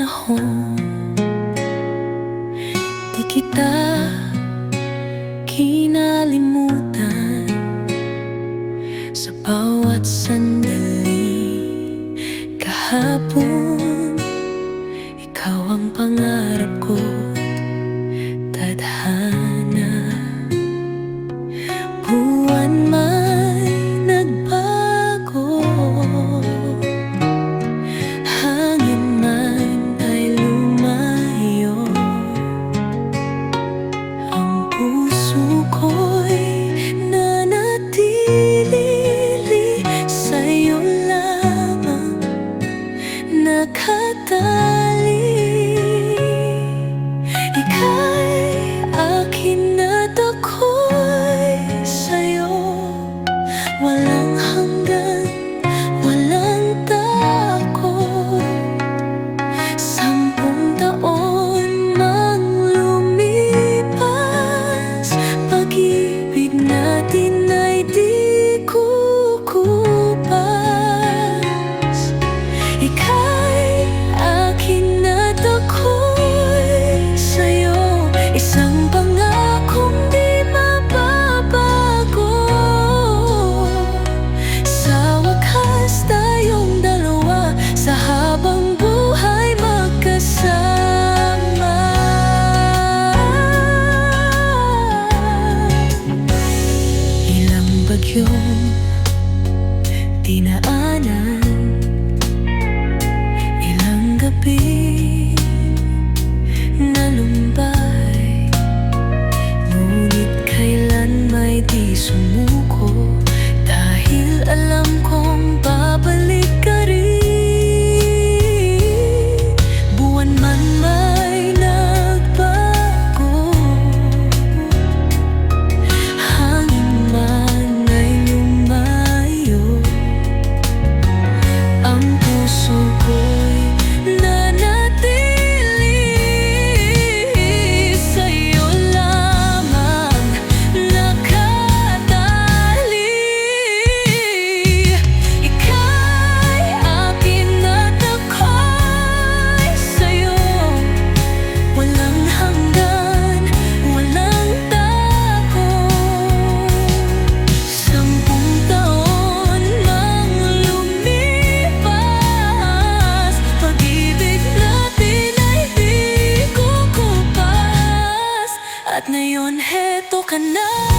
panahon, di kita kinalimutan. Sa bawat sandali kahapon, ikaw ang pangarap ko, tadhana. Buwan may nagbago, hangin man ay lumayo, ang puso ko'y nanatili sa'yo lamang nakatali. Ika'y akin at ako'y sa'yo, walang hanggan, walang takot. 10 taon mang lumipas, pag-ibig natin ay di kukupas. Ika'y akin at ako'y sa'yo, isang pangakong di mababago. Sa wakas tayong dalawa, sa habang buhay magkasama. Ilang bagyong dinaanan, ilang gabi nalumbay, ngunit kailan may di sumuko, dahil alam kong babalik ka rin. Buwan man may nagbago, hangin man ay lumayo, ang puso ko'y nanatili sa'yo lamang nakatali. Ika'y akin at ako'y sa'yo, walang hanggan, walang takot. 10 taon mang lumipas, pag-ibig natin ay di kukupas. At ngayon heto ka na.